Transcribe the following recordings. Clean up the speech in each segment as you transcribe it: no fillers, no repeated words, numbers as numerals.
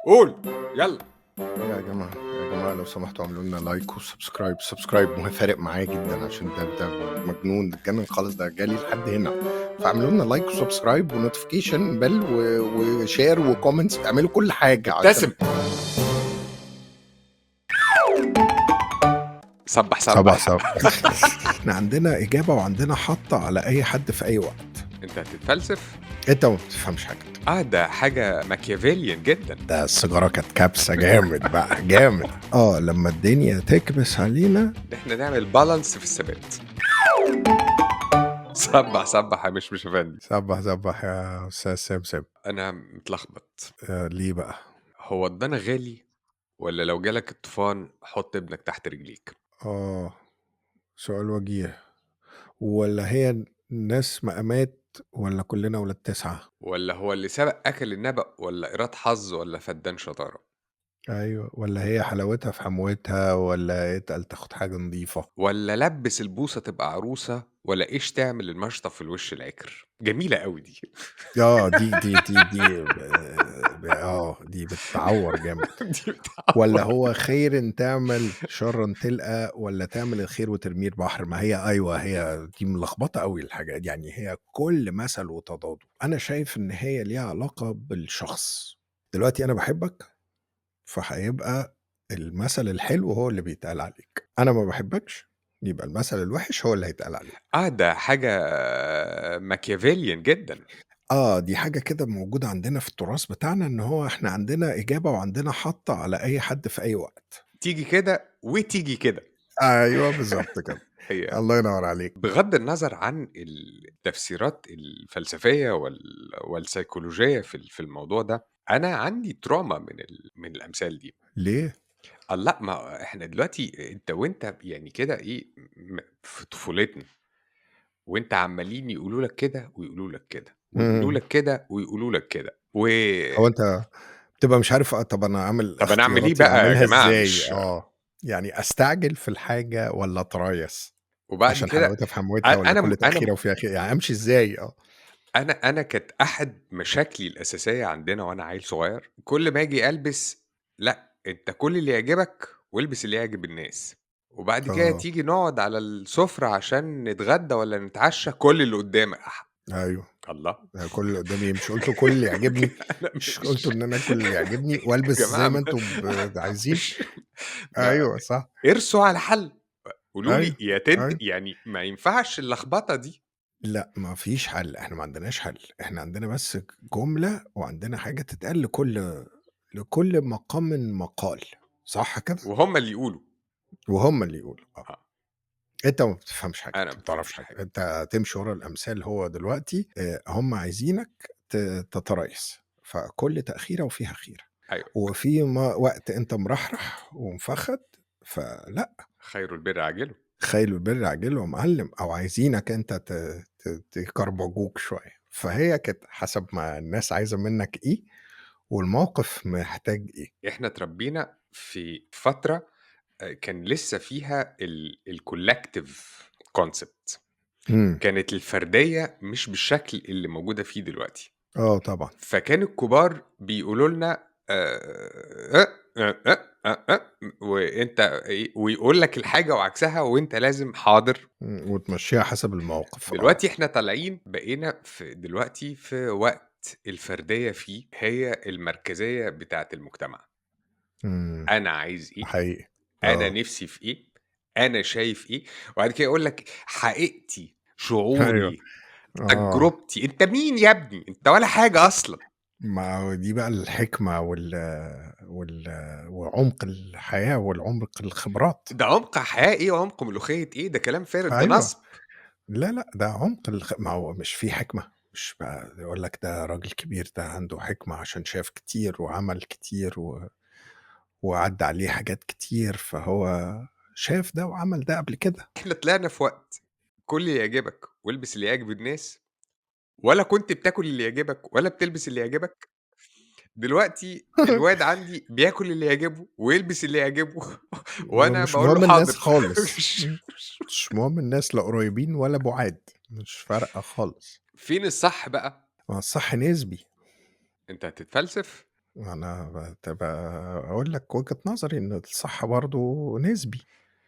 قول يلا. يا جماعة لو سمحتوا اعملوا لنا لايك وسبسكرايب فارق معايا جدا عشان ده مجنون اتجنن خالص، ده جالي لحد هنا. فاعملوا لنا لايك وسبسكرايب ونوتيفيكيشن بيل وشير وكومنتس، اعملوا كل حاجة عشان ابتسم. صبح صباح صبح. احنا عندنا إجابة وعندنا حطة على أي حد في أي وقت. انت هتتفلسف. أنت ما بتفهمش حاجة. ده حاجة ماكيافيليان جدا. ده السيجارة كانت كابسة جامد بقى جامد. لما الدنيا تكبس علينا احنا نعمل بالانس في الثبات. صبح صبح يا مش افندي. صبح يا أستاذ سمسم. انا متلخبط. ليه بقى؟ هو الضنا غالي ولا لو جالك الطوفان حط ابنك تحت رجليك؟ سؤال وجيه. ولا هي الناس مقامات ولا كلنا ولاد تسعة؟ ولا هو اللي سبق اكل النبأ ولا إيراد حظ ولا فدان شطارة؟ أيوة، ولا هي حلاوتها في حموتها ولا اتقل تاخد حاجة نظيفة؟ ولا لبس البوسة تبقى عروسة ولا ايش تعمل المشطة في الوش العكر؟ جميلة قوي دي. دي بتعور جامد. دي ولا بتعور. هو خير تعمل شرا تلقى ولا تعمل الخير وترميه البحر؟ ما هي أيوة، هي دي ملخبطة قوي الحاجة دي، يعني هي كل مثل وتضاده. أنا شايف إن هي ليها علاقة بالشخص. دلوقتي أنا بحبك، فهيبقى المثل الحلو هو اللي بيتقال عليك. أنا ما باحبكش، يبقى المثل الوحش هو اللي هيتقال عليك. ده حاجة ماكيافيليان جدًا. دي حاجة كده موجودة عندنا في التراث بتاعنا، إن هو إحنا عندنا إجابة وعندنا حَطّة على أي حد في أي وقت. تيجي كده وتيجي كده. أيوه بالضبط كده. هي الله ينور عليك. بغض النظر عن التفسيرات الفلسفية والسيكولوجية في الموضوع ده، أنا عندي تروما من الأمثال دي. ليه؟ لأ، ما إحنا دلوقتي أنت يعني كده إيه، في طفولتنا وأنت عمّالين يقولوا لك كده ويقولوا لك كده، ويقولوا إمم. لك كده ويقولوا لك كده، هو أنت بتبقى مش عارف طَب أنا أعمل طَب أنا أعمل إيه اختياراتي بقى يا أعملها جماعة إزاي؟ مش. يعني أستعجل في الحاجة والّا أتريث؟ وبعد عشان كده حلاوتها في حموتها والّا أنا كل أنا تأخيرة وفيها خير؟ يعني أمشي إزاي؟ أنا كانت أحد مشاكلي الأساسية عندنا وأنا عيل صغير، كل ما آجي ألبس، لأ، أنت كُل اللي يعجبك والبس اللي يعجب الناس، وبعد كده آه. تيجي نقعد على السفرة عشان نتغدى والّا نتعشى، كُل اللي قدامك. أيوه. الله! كل اللي قدامي مش قُلتوا كل اللي يعجبني، أنا مش مش قُلتوا إن أنا آكل اللي يعجبني يا والبس جماعة زي ما أنتم عايزين؟ مش ما أيوه صح. ارسوا على حل، قولوا لي أيوه، يا أيوه. يعني ما ينفعش اللخبطة دي. لأ، ما فيش حل، إحنا ما عندناش حل، إحنا عندنا بس جملة وعندنا حاجة تتقال لكل مقام مقال، صح كده؟ وهُم اللي يقولوا. وهُم اللي يقولوا. آه، أنت ما بتفهمش حاجة، أنا أنت ما ما بتعرفش بافهمش حاجة، حاجة. أنت تمشي ورا الأمثال. هو دلوقتي هُم عايزينك تتريث، فكل تأخيرة وفيها خيرة، أيوه، وفي وقت أنت مرحرح ومفخد، فلأ. خير البر عاجله. خيل البر عاجله يا معلم، أو عايزينك أنت ت ت تكربجوك شوية، فهي كانت حسب ما الناس عايزة منّك إيه، والموقف محتاج إيه. إحنا اتربينا في فترة كان لسه فيها الcollective concept. إمم. كانت الفردية مش بالشكل اللي موجودة فيه دلوقتي. طبعًا. فكان الكبار بيقولوا لنا وأنت ويقول لك الحاجة وعكسها وأنت لازم حاضر. وتمشّيها حسب الموقف. دلوقتي إحنا طالعين بقينا دلوقتي في وقت الفردية فيه هي المركزية بتاعة المجتمع. إمم. أنا عايز إيه، حقيقي. أنا آه. نِفْسي في إيه، أنا شايف إيه، وبعد كده يقول لك حقيقتي، أيوه. شعوري، آه. تجربتي. أنت مين يا ابني؟ أنت ولا حاجة أصلًا. ما هو دي بقى الحكمة وال وعمق الحياة والعمق الخبرات. ده عُمق حياة إيه وعُمق ملوخية إيه، ده كلام فارغ، ده أيوه. نصب. لا، لأ، ده عمق ما هو مش في حكمة، مش بقى يقول لك ده راجل كبير، ده عنده حكمة عشان شاف كتير وعمل كتير وعدّى عليه حاجات كتير، فهو شاف ده وعمل ده قبل كده. إحنا طلعنا في وقت كُل اللي يعجبك والبس اللي يعجب الناس، ولا كنت بتاكل اللي يعجبك ولا بتلبس اللي يعجبك. دلوقتي الواد عندي بياكل اللي يعجبه ويلبس اللي يعجبه وأنا ومش باقول له مهم الناس حاضر. خالص. مش مش مهم الناس لا قريبين ولا بُعاد، مش فارقة خالص. فين الصح بقى؟ ما هو الصح نسبي. أنت هتتفلسف. أنا باقول لك وجهة نظري إن الصح برضه نسبي،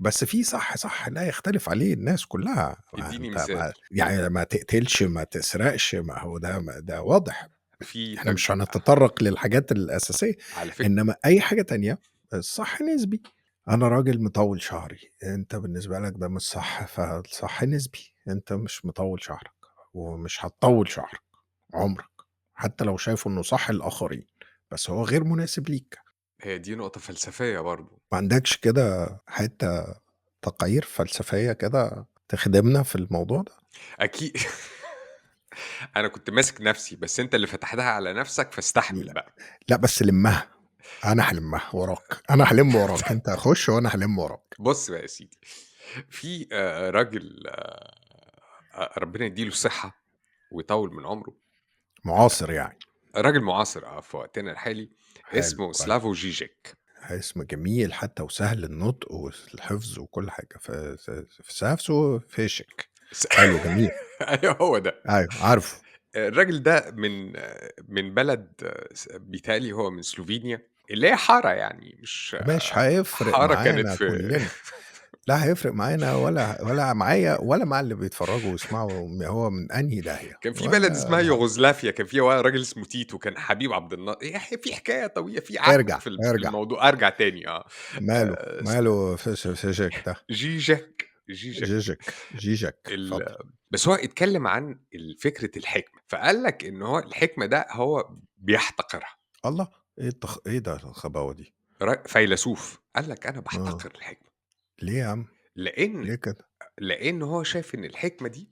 بس في صح لا يختلف عليه الناس كلّها، ما ادّيني أنت مثال. ما يعني ما تقتلش، ما تسرقش، ما هو ده واضح، في إحنا تج مش هنتطرق للحاجات الأساسية، على فكرة إنما أي حاجة تانية الصح نسبي، أنا راجل مطوّل شعري، أنت بالنسبة لك ده مش صح، فالصح نسبي، أنت مش مطوّل شعرك، ومش هتطوّل شعرك عمرك، حتى لو شايفه إنه صح للآخرين، بس هو غير مناسب ليك. هي دي نقطة فلسفية برضه. ما عندكش كده حتّة تقارير فلسفية كده تخدمنا في الموضوع ده؟ أكي أنا كنت ماسك نَفْسي، بس أنت اللي فتحتها على نَفْسك فاستحمل لأ، بقى. لأ بس لمّها، أنا هالمّها وراك، أنا هالِم وراك، أنت خُش وأنا هالِم وراك. بُص بقى يا سيدي، في راجل ربنا يدّي له الصحة ويطوّل من عمره، معاصر يعني، راجل معاصر في وقتنا الحالي، حلو اسمه كويس، سلافو زيزيك. اسم جميل حتّى وسهل النطق والحفظ وكل حاجة، سافسو فيشك، س حلو جميل، أيوه هو ده. أيوه عارفه، الراجل ده من بلد بيتهيأ لي هو من سلوفينيا، اللي هي حارة يعني مش مش هيفرق حارة كانت معانا في كُلّنا. لا هيفرق معانا ولا معايا ولا مع اللي بيتفرّجوا ويسمعوا هو من أنهي داهية كان في بلد ولا اسمها الهوا. يوغوسلافيا، كان فيها راجل اسمه تيتو، كان حبيب عبد في حكاية طويلة، في عك ارجع، في ارجع، الموضوع. أرجع تاني ماله، س ماله فشِك ده؟ جيجك. جيجك، ال اتفضل. بس هو اتكلم عن فكرة الحكمة، فقال لك إن هو الحكمة ده هو بيحتقرها. الله! إيه ده الغباوة دي؟ فيلسوف، قال لك أنا آه، باحتقر الحكمة، ليه يا عم، لإن ليه كده؟ هو شايف إن الحكمة دي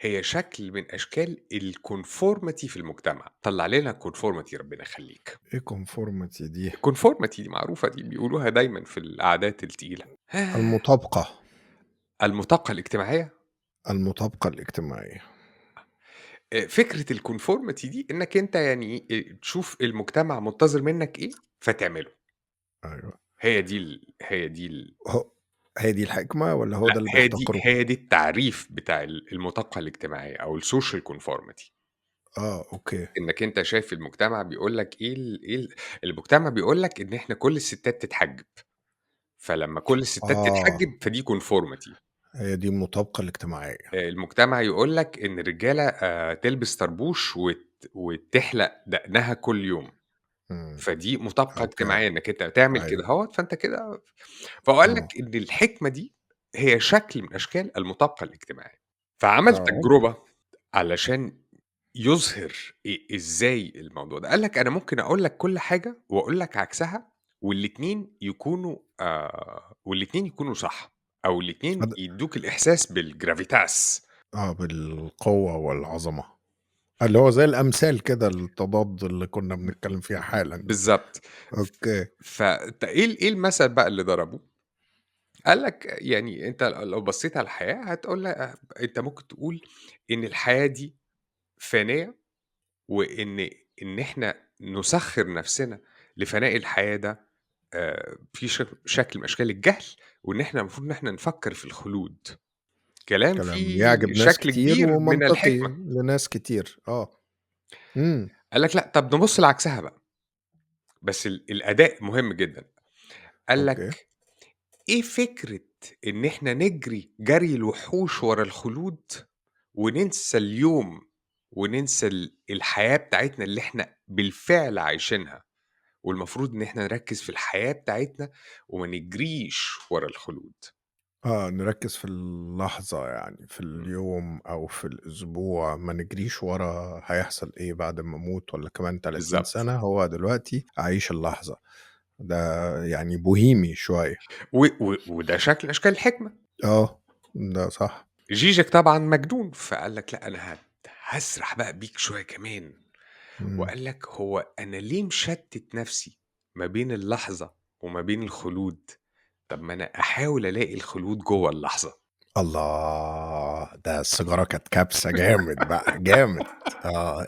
هي شكل من أشكال الconformity في المجتمع. طلّع لنا conformity ربنا يخلّيك. إيه conformity دي؟ الconformity دي معروفة، دي بيقولوها دايمًا في القعدات التقيلة. المطابقة، المطابقة الاجتماعية. المطابقة الاجتماعية، فكرة الconformity دي إنّك أنت يعني تشوف المجتمع منتظر منّك إيه، فتعمله. أيوه. هي دي هو هي دي الحكمة والّا هو لأ، ده اللي بيحتقره؟ هي دي التعريف بتاع المطابقة الاجتماعية أو الsocial conformity. أوكي. إنّك أنت شايف المجتمع بيقول لك إيه المجتمع بيقول لك إن إحنا كل الستات تتحجّب، فلمّا كل الستات آه، تتحجّب فدي conformity. هي دي المطابقة الاجتماعية. المجتمع يقول لك إن الرجالة تلبس طربوش وتحلق دقنها كل يوم، إمم، فدي مطابقة أوكي، اجتماعية إنّك أنت تعمل أيوه، كدهوّة فأنت كده. فهو قال إمم، لك إن الحكمة دي هي شكل من أشكال المطابقة الاجتماعية. فعمل آه، تجربة علشان يظهر إزاي الموضوع ده. قال لك أنا ممكن أقول لك كل حاجة وأقول لك عكسها والاتنين يكونوا صح، أو الاتنين هد يدّوك الإحساس بالgravitas. بالقوة والعظمة. اللي هو زي الأمثال كده التضاد اللي كنا بنتكلم فيها حالًا. بالضبط. أوكي، إيه المثل بقى اللي ضربه؟ قال لك يعني أنت لو بصّيت على الحياة هتقول أنت ممكن تقول إن الحياة دي فانية، وإن إحنا نسخّر نَفْسنا لفناء الحياة ده في شكل من أشكال الجهل، وإن إحنا المفروض إن إحنا نفكّر في الخلود. كلام كلام فيه يعجب ناس شكل كتير كبير من ومنطقي الحكمة. لناس كتير، إمم، قال لك لأ، طَب نبُص لعكسها بقى، بس الأداء مهم جدًا. قال أوكي، لك إيه فكرة إن إحنا نجري جري الوحوش ورا الخلود، وننسى اليوم، وننسى الحياة بتاعتنا اللي إحنا بالفعل عايشينها، والمفروض إن إحنا نركّز في الحياة بتاعتنا وما نجريش ورا الخلود. نركّز في اللحظة يعني، في إمم، اليوم أو في الأسبوع، ما نجريش ورا هيحصل إيه بعد أمّا أموت والّا كمان 30 بالضبط. سنة، هو دلوقتي أعيش اللحظة، ده يعني بوهيمي شوية، وده شكل من أشكال الحكمة. آه، ده صح، زيزك طبعًا مجنون، فقال لك لأ أنا هاسرح بقى بيك شوية كمان. إمم، وقال لك هو أنا ليه مشتت نفسي ما بين اللحظة وما بين الخلود؟ طب ما أنا أحاول ألاقي الخلود جوه اللحظة. الله! ده السيجارة كانت كابسة جامد بقى، جامد،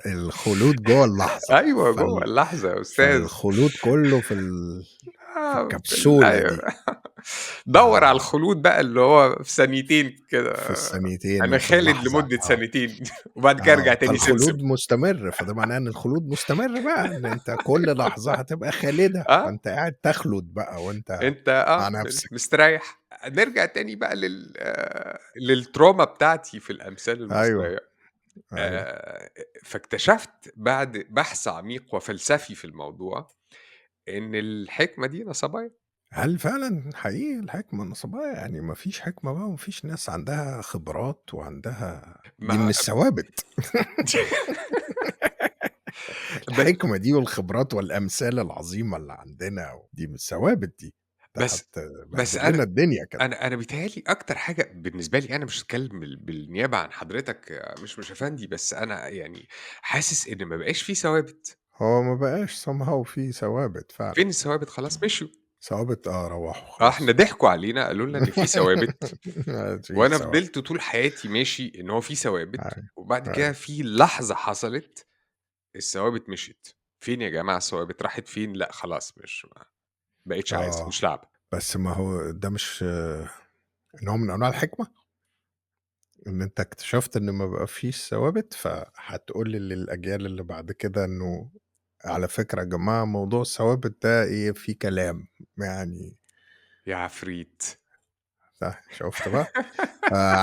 الخلود جوّه اللحظة، أيوه جوه اللحظة يا أستاذ. فالخلود كله في آه الكبسولة أيوه. دي، دَوّر على الخلود بقى اللي هو في ثانيتين كده، في الثانيتين أنا وفي خالد اللحظة، لمدة ثانيتين وبعد كده أرجع تاني سمسم. فالخلود مستمر، فده معناه إن الخلود مستمر بقى، إن أنت كل لحظة هتبقى خالدة، آه، فأنت قاعد تخلد بقى وأنت أنت مع نفسك. مستريّح. نرجع تاني بقى للتروما بتاعتي في الأمثال أيوه، المصرية. أيوه. فاكتشفت بعد بحث عميق وفلسفي في الموضوع، إن الحكمة دي نصبايا. هل فعلًا حقيقي الحكمة نصبايا؟ يعني ما فيش حكمة بقى وما فيش ناس عندها خبرات وعندها دي من ما الثوابت. بس الحكمة دي والخبرات والأمثال العظيمة اللي عندنا دي من الثوابت دي، ده بس بس هتبهدل أنا لنا الدنيا كده. أنا بيتهيأ لي أكتر حاجة بالنسبة لي أنا مش هاتكلم بالنيابة عن حضرتك مش أفندي، بس أنا يعني حاسس إن ما بقاش في ثوابت. هو ما بقاش somehow في ثوابت فعلًا. فين الثوابت؟ خلاص مشيوا. ثوابت روّحوا إحنا خلاص. ضحكوا علينا قالوا لنا إن في ثوابت، ما فيش وأنا ثوابت. فضلت طول حياتي ماشي إن هو في ثوابت، أيوه، وبعد كده أيوه. في لحظة حصلت الثوابت مشيت. فين يا جماعة الثوابت راحت فين؟ لأ خلاص مش ما بقيتش عايزها، آه، مش لعبة. بس ما هو ده مش نوع من أنواع الحكمة؟ إن أنت اكتشفت إن ما بقى فيش ثوابت، فهتقول لي للأجيال اللي بعد كده إنه على فكرة يا جماعة موضوع الثوابت ده إيه فيه كلام، يعني يا عفريت. شُفت بقى؟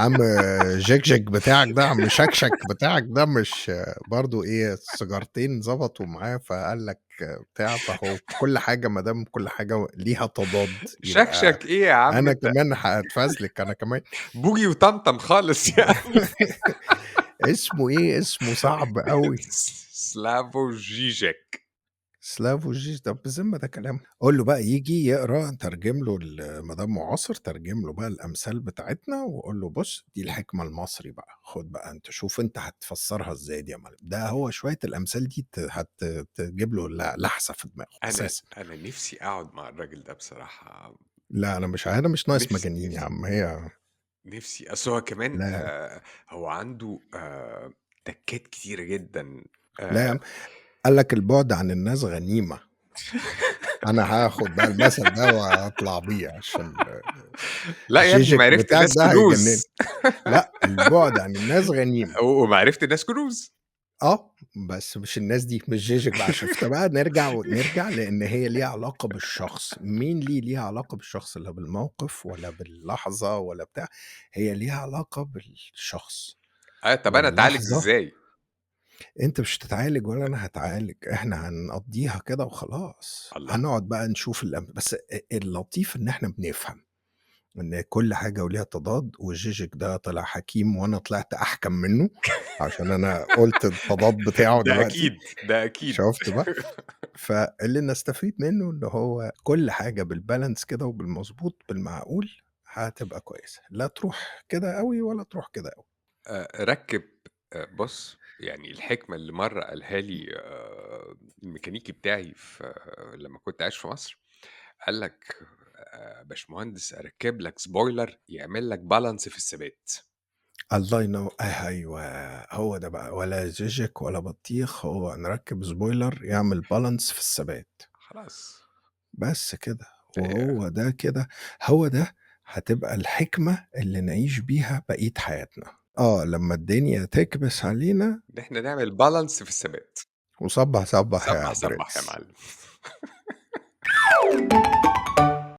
عم جِكجِك بتاعك ده، عم شكشك بتاعك ده مش برضه إيه، السيجارتين ضبطوا معاه فقال لك بتاع، فهو كل حاجة ما دام كل حاجة ليها تضاد، يبقى شكشك إيه يا عم أنا أنت؟ كمان هاتفزلك أنا كمان. بوجي وطمطم خالص يعني. اسمه إيه، اسمه صعب أوي. سلافو جيجك. سلافو جيش ده بالذمة ده كلام! قُل له بقى ييجي يقرا ترجم له ما دام معاصر ترجم له بقى الأمثال بتاعتنا، وقُل له بُص دي الحكمة المصري بقى، خُد بقى أنت شوف أنت هتفسّرها إزاي دي يا معلم، ده هو شوية الأمثال دي تجيب له لحسة في دماغه أنا أساسًا. أنا نِفْسي أقعد مع الراجل ده بصراحة. لا أنا مش ناقص نِفْسي، مجانين يا نِفْسي، عم هي. نِفْسي. أصل هو كمان لا، هو عنده تَكّات كتيرة جدًا. لا يا آآ عم، قال لك البُعد عن الناس غنيمة. أنا هاخد بقى المثل ده وأطلع بيه عشان لأ يا ابني جيجك معرفة بتاعك الناس ده هيجنني. كنوز. لأ، البُعد عن الناس غنيمة. ومعرفة الناس كنوز. بس مش الناس دي، مش جيجك بقى، شُفت بقى نرجع لإن هي ليها علاقة بالشخص، مين ليها علاقة بالشخص، لا بالموقف ولا باللحظة ولا بتاع، هي ليها علاقة بالشخص، طَب أنا أتعالج واللحظة إزاي؟ أنت مش هتتعالج ولا أنا هاتعالج، إحنا هنقضّيها كده وخلاص، الله! هنقعد بقى نشوف بس اللطيف إن إحنا بنفهم. إن كل حاجة وليها تضاد، وجيجك ده طلع حكيم وأنا طلعت أحكم منّه، عشان أنا قُلت التضاد بتاعه ده دلوقتي، أكيد، ده أكيد. شُفت بقى؟ فاللي نستفيد منّه إن هو كل حاجة بالbalance كده وبالمضبوط بالمعقول هتبقى كويسة، لا تروح كده أوي ولا تروح كده أوي. ركِّب بُص، يعني الحكمة اللي مرّة قالها لي الميكانيكي بتاعي لمّا كنت عايش في مصر، قال لك: باشمهندس أركِّب لك spoiler يعمل لك balance في الثبات." الله أيوه، هو ده بقى، ولا جيجك ولا بطيخ، هو نركّب spoiler يعمل balance في الثبات. خلاص. بس كده، هي وهو ده كده هو ده هتبقى الحكمة اللي نعيش بيها بقية حياتنا. لمّا الدنيا تكبس علينا إن إحنا نعمل balance في الثبات. وصبّح صبّح صبّح، يا صبّح يا برنس. معلم.